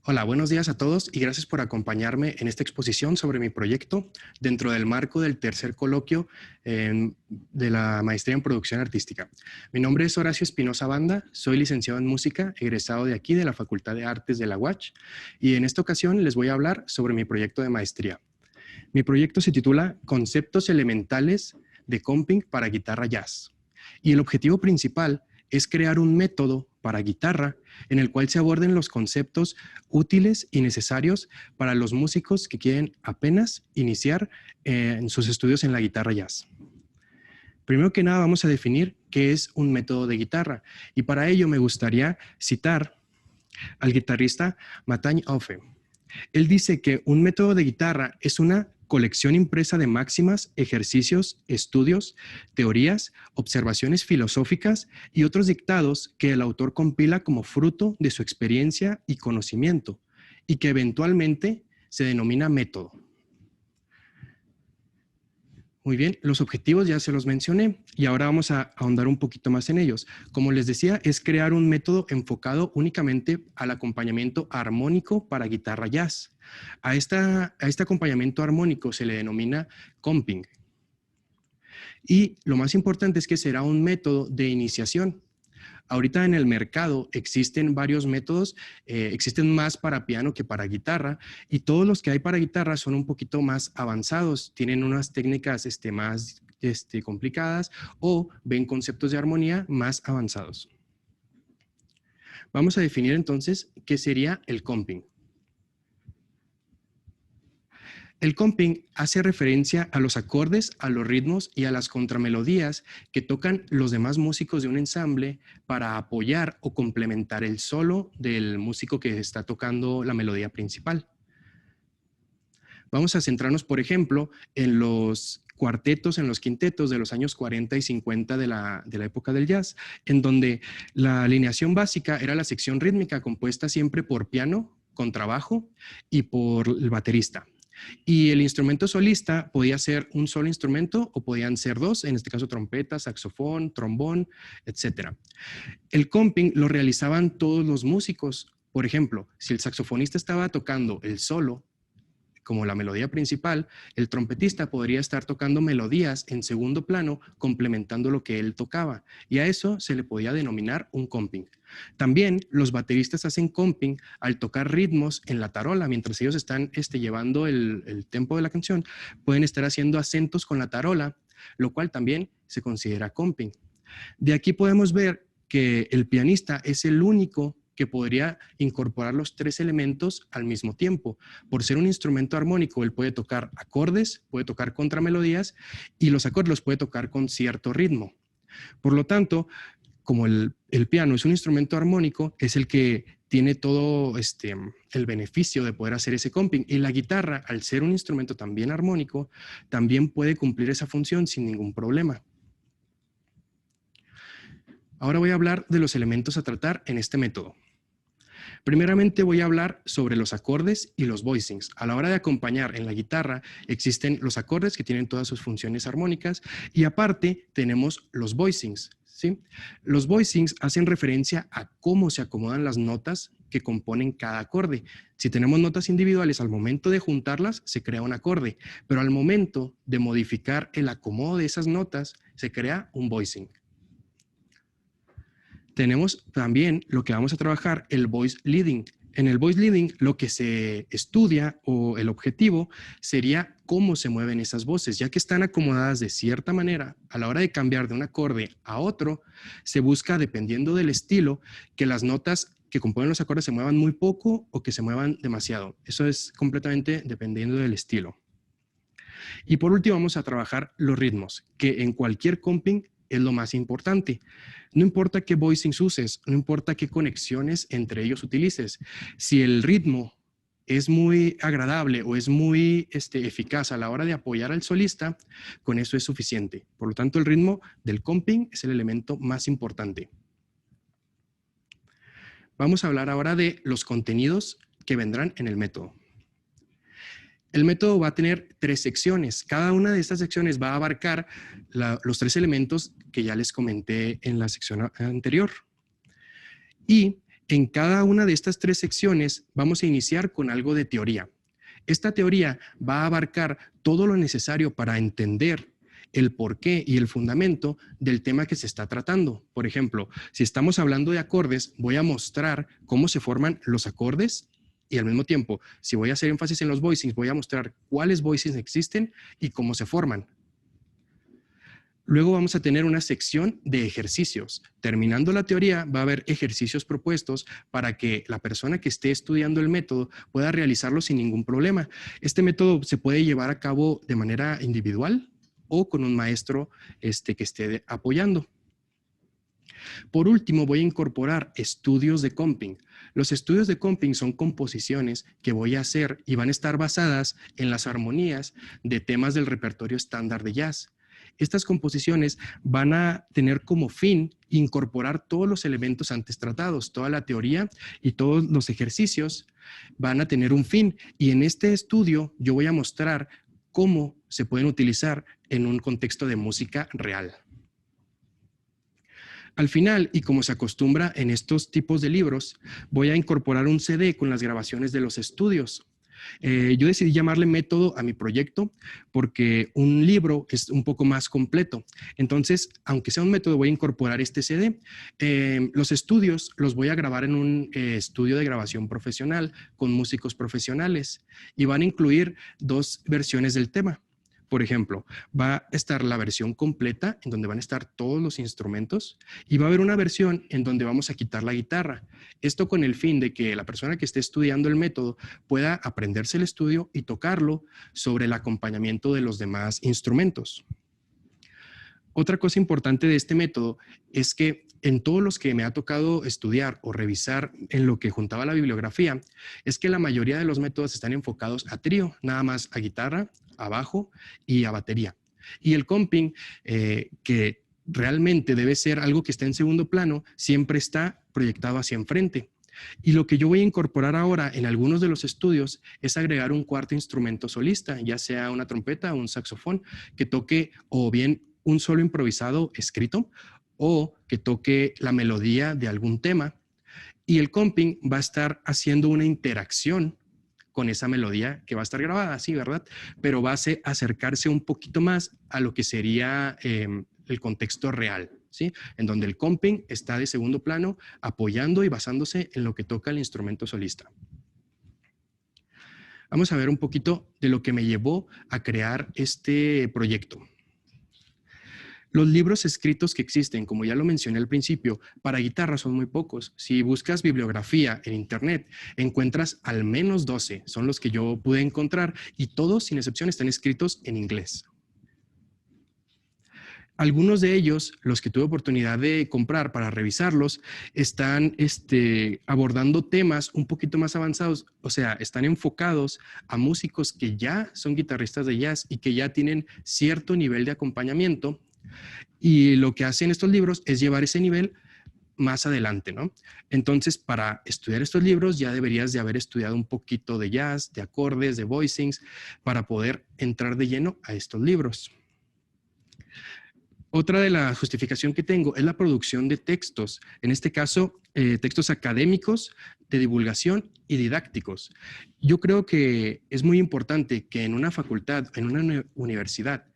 Hola, buenos días a todos y gracias por acompañarme en esta exposición sobre mi proyecto dentro del marco del tercer coloquio de la Maestría en Producción Artística. Mi nombre es Horacio Espinosa Banda, soy licenciado en Música, egresado de aquí de la Facultad de Artes de la UACH, y en esta ocasión les voy a hablar sobre mi proyecto de maestría. Mi proyecto se titula Conceptos elementales de comping para guitarra jazz, y el objetivo principal es crear un método para guitarra en el cual se aborden los conceptos útiles y necesarios para los músicos que quieren apenas iniciar en sus estudios en la guitarra jazz. Primero que nada vamos a definir qué es un método de guitarra, y para ello me gustaría citar al guitarrista Matthew Offe. Él dice que un método de guitarra es una colección impresa de máximas, ejercicios, estudios, teorías, observaciones filosóficas y otros dictados que el autor compila como fruto de su experiencia y conocimiento, y que eventualmente se denomina método. Muy bien, los objetivos ya se los mencioné y ahora vamos a ahondar un poquito más en ellos. Como les decía, es crear un método enfocado únicamente al acompañamiento armónico para guitarra jazz. A este acompañamiento armónico se le denomina comping. Y lo más importante es que será un método de iniciación. Ahorita en el mercado existen varios métodos, existen más para piano que para guitarra, y todos los que hay para guitarra son un poquito más avanzados, tienen unas técnicas más complicadas o ven conceptos de armonía más avanzados. Vamos a definir entonces qué sería el comping. El comping hace referencia a los acordes, a los ritmos y a las contramelodías que tocan los demás músicos de un ensamble para apoyar o complementar el solo del músico que está tocando la melodía principal. Vamos a centrarnos, por ejemplo, en los cuartetos, en los quintetos de los años 40 y 50 de la época del jazz, en donde la alineación básica era la sección rítmica compuesta siempre por piano, contrabajo y por el baterista. Y el instrumento solista podía ser un solo instrumento o podían ser dos, en este caso trompeta, saxofón, trombón, etc. El comping lo realizaban todos los músicos. Por ejemplo, si el saxofonista estaba tocando el solo, como la melodía principal, el trompetista podría estar tocando melodías en segundo plano complementando lo que él tocaba, y a eso se le podía denominar un comping. También los bateristas hacen comping al tocar ritmos en la tarola, mientras ellos están llevando el tempo de la canción, pueden estar haciendo acentos con la tarola, lo cual también se considera comping. De aquí podemos ver que el pianista es el único que podría incorporar los tres elementos al mismo tiempo. Por ser un instrumento armónico, él puede tocar acordes, puede tocar contramelodías, y los acordes los puede tocar con cierto ritmo. Por lo tanto, como el piano es un instrumento armónico, es el que tiene todo el beneficio de poder hacer ese comping. Y la guitarra, al ser un instrumento también armónico, también puede cumplir esa función sin ningún problema. Ahora voy a hablar de los elementos a tratar en este método. Primeramente voy a hablar sobre los acordes y los voicings. A la hora de acompañar en la guitarra existen los acordes que tienen todas sus funciones armónicas, y aparte tenemos los voicings, ¿sí? Los voicings hacen referencia a cómo se acomodan las notas que componen cada acorde. Si tenemos notas individuales, al momento de juntarlas se crea un acorde, pero al momento de modificar el acomodo de esas notas se crea un voicing. Tenemos también lo que vamos a trabajar, el voice leading. En el voice leading lo que se estudia o el objetivo sería cómo se mueven esas voces, ya que están acomodadas de cierta manera. A la hora de cambiar de un acorde a otro, se busca, dependiendo del estilo, que las notas que componen los acordes se muevan muy poco o que se muevan demasiado. Eso es completamente dependiendo del estilo. Y por último vamos a trabajar los ritmos, que en cualquier comping es lo más importante. No importa qué voicings uses, no importa qué conexiones entre ellos utilices. Si el ritmo es muy agradable o es muy eficaz a la hora de apoyar al solista, con eso es suficiente. Por lo tanto, el ritmo del comping es el elemento más importante. Vamos a hablar ahora de los contenidos que vendrán en el método. El método va a tener 3 secciones. Cada una de estas secciones va a abarcar los 3 elementos que ya les comenté en la sección anterior. Y En cada una de estas 3 secciones vamos a iniciar con algo de teoría. Esta teoría va a abarcar todo lo necesario para entender el porqué y el fundamento del tema que se está tratando. Por ejemplo, si estamos hablando de acordes, voy a mostrar cómo se forman los acordes y al mismo tiempo, si voy a hacer énfasis en los voicings, voy a mostrar cuáles voicings existen y cómo se forman. Luego vamos a tener una sección de ejercicios. Terminando la teoría, va a haber ejercicios propuestos para que la persona que esté estudiando el método pueda realizarlo sin ningún problema. Este método se puede llevar a cabo de manera individual o con un maestro que esté apoyando. Por último, voy a incorporar estudios de comping. Los estudios de comping son composiciones que voy a hacer y van a estar basadas en las armonías de temas del repertorio estándar de jazz. Estas composiciones van a tener como fin incorporar todos los elementos antes tratados, toda la teoría y todos los ejercicios van a tener un fin. Y en este estudio yo voy a mostrar cómo se pueden utilizar en un contexto de música real. Al final, y como se acostumbra en estos tipos de libros, voy a incorporar un CD con las grabaciones de los estudios. Yo decidí llamarle método a mi proyecto porque un libro es un poco más completo. Entonces, aunque sea un método, voy a incorporar este CD. Los estudios los voy a grabar en un estudio de grabación profesional con músicos profesionales y van a incluir 2 versiones del tema. Por ejemplo, va a estar la versión completa en donde van a estar todos los instrumentos y va a haber una versión en donde vamos a quitar la guitarra. Esto con el fin de que la persona que esté estudiando el método pueda aprenderse el estudio y tocarlo sobre el acompañamiento de los demás instrumentos. Otra cosa importante de este método es que en todos los que me ha tocado estudiar o revisar en lo que juntaba la bibliografía, es que la mayoría de los métodos están enfocados a trío, nada más a guitarra, a bajo y a batería. Y el comping, que realmente debe ser algo que está en segundo plano, siempre está proyectado hacia enfrente. Y lo que yo voy a incorporar ahora en algunos de los estudios es agregar un cuarto instrumento solista, ya sea una trompeta o un saxofón, que toque o bien un solo improvisado escrito o que toque la melodía de algún tema. Y el comping va a estar haciendo una interacción con esa melodía que va a estar grabada, sí, ¿verdad? Pero va a acercarse un poquito más a lo que sería el contexto real, ¿sí? En donde el comping está de segundo plano apoyando y basándose en lo que toca el instrumento solista. Vamos a ver un poquito de lo que me llevó a crear este proyecto. Los libros escritos que existen, como ya lo mencioné al principio, para guitarra son muy pocos. Si buscas bibliografía en internet, encuentras al menos 12, son los que yo pude encontrar y todos, sin excepción, están escritos en inglés. Algunos de ellos, los que tuve oportunidad de comprar para revisarlos, están abordando temas un poquito más avanzados, o sea, están enfocados a músicos que ya son guitarristas de jazz y que ya tienen cierto nivel de acompañamiento. Y lo que hacen estos libros es llevar ese nivel más adelante, ¿no? Entonces, para estudiar estos libros ya deberías de haber estudiado un poquito de jazz, de acordes, de voicings, para poder entrar de lleno a estos libros. Otra de la justificación que tengo es la producción de textos, en este caso, textos académicos, de divulgación y didácticos. Yo creo que es muy importante que en una facultad, en una universidad,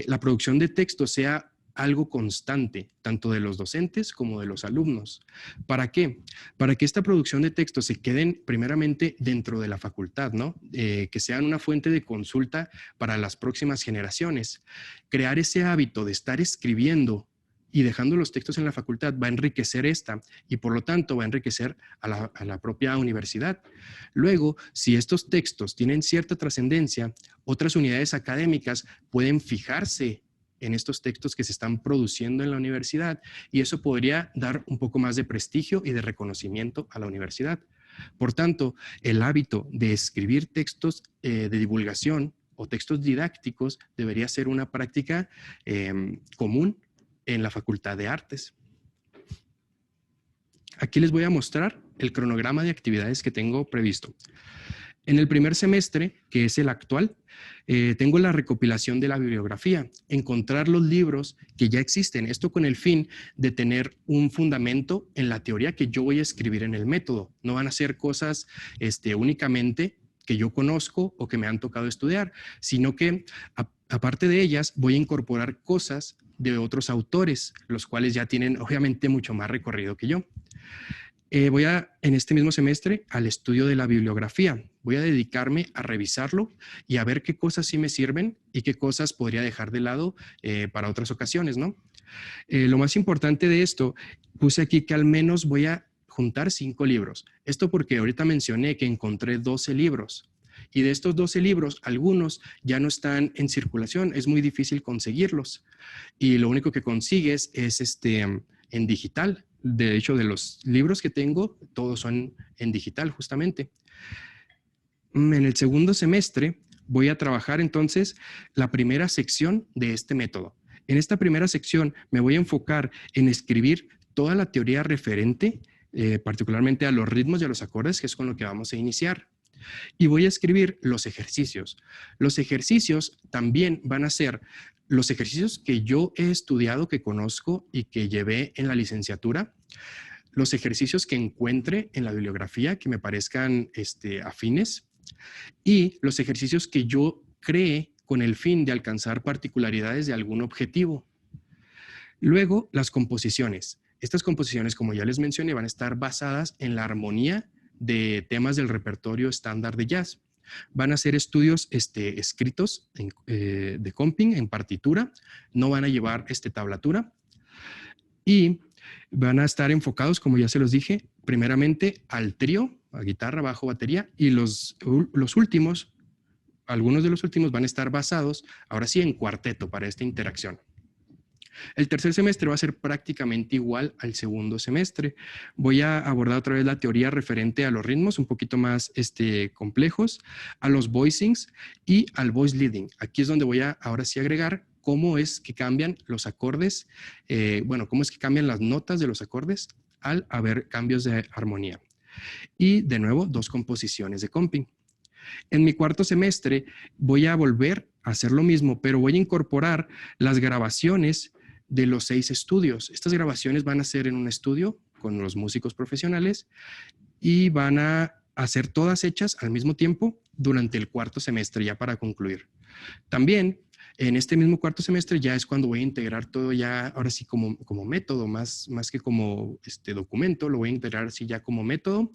la producción de texto sea algo constante, tanto de los docentes como de los alumnos. ¿Para qué? Para que esta producción de texto se queden primeramente dentro de la facultad, ¿no? Que sean una fuente de consulta para las próximas generaciones. Crear ese hábito de estar escribiendo y dejando los textos en la facultad va a enriquecer esta y por lo tanto va a enriquecer a la propia universidad. Luego, si estos textos tienen cierta trascendencia, otras unidades académicas pueden fijarse en estos textos que se están produciendo en la universidad y eso podría dar un poco más de prestigio y de reconocimiento a la universidad. Por tanto, el hábito de escribir textos de divulgación o textos didácticos debería ser una práctica común en la Facultad de Artes. Aquí les voy a mostrar el cronograma de actividades que tengo previsto. En el primer semestre, que es el actual, tengo la recopilación de la bibliografía, encontrar los libros que ya existen, esto con el fin de tener un fundamento en la teoría que yo voy a escribir en el método. No van a ser cosas únicamente que yo conozco o que me han tocado estudiar, sino que aparte de ellas voy a incorporar cosas de otros autores, los cuales ya tienen obviamente mucho más recorrido que yo. Voy en este mismo semestre al estudio de la bibliografía. Voy a dedicarme a revisarlo y a ver qué cosas sí me sirven y qué cosas podría dejar de lado para otras ocasiones, ¿no? Lo más importante de esto, puse aquí que al menos voy a juntar 5 libros. Esto porque ahorita mencioné que encontré 12 libros. Y de estos 12 libros, algunos ya no están en circulación. Es muy difícil conseguirlos. Y lo único que consigues es en digital. De hecho, de los libros que tengo, todos son en digital, justamente. En el segundo semestre voy a trabajar entonces la primera sección de este método. En esta primera sección me voy a enfocar en escribir toda la teoría referente, particularmente a los ritmos y a los acordes, que es con lo que vamos a iniciar. Y voy a escribir los ejercicios. Los ejercicios también van a ser los ejercicios que yo he estudiado, que conozco y que llevé en la licenciatura, los ejercicios que encuentre en la bibliografía que me parezcan afines y los ejercicios que yo cree con el fin de alcanzar particularidades de algún objetivo. Luego, las composiciones. Estas composiciones, como ya les mencioné, van a estar basadas en la armonía de temas del repertorio estándar de jazz. Van a ser estudios escritos de comping, en partitura, no van a llevar tablatura y van a estar enfocados, como ya se los dije, primeramente al trío, a guitarra, bajo, batería, y los últimos, algunos de los últimos van a estar basados, ahora sí, en cuarteto para esta interacción. El tercer semestre va a ser prácticamente igual al segundo semestre. Voy a abordar otra vez la teoría referente a los ritmos un poquito más complejos, a los voicings y al voice leading. Aquí es donde voy a ahora sí agregar cómo es que cambian los acordes, cómo es que cambian las notas de los acordes al haber cambios de armonía. Y de nuevo, 2 composiciones de comping. En mi cuarto semestre voy a volver a hacer lo mismo, pero voy a incorporar las grabaciones de los 6 estudios. Estas grabaciones van a ser en un estudio con los músicos profesionales y van a ser todas hechas al mismo tiempo durante el cuarto semestre, ya para concluir. También en este mismo cuarto semestre ya es cuando voy a integrar todo ya, ahora sí como método, más que como documento, lo voy a integrar así ya como método.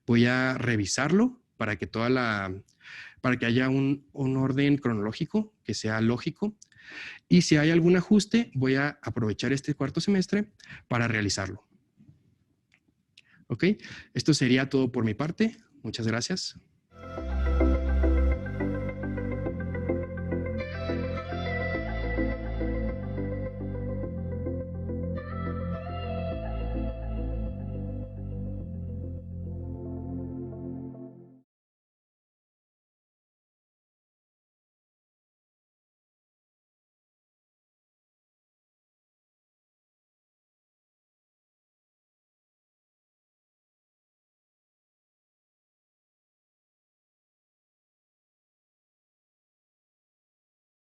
Voy a revisarlo para que para que haya un orden cronológico que sea lógico. Y si hay algún ajuste, voy a aprovechar este cuarto semestre para realizarlo. ¿Ok? Esto sería todo por mi parte. Muchas gracias.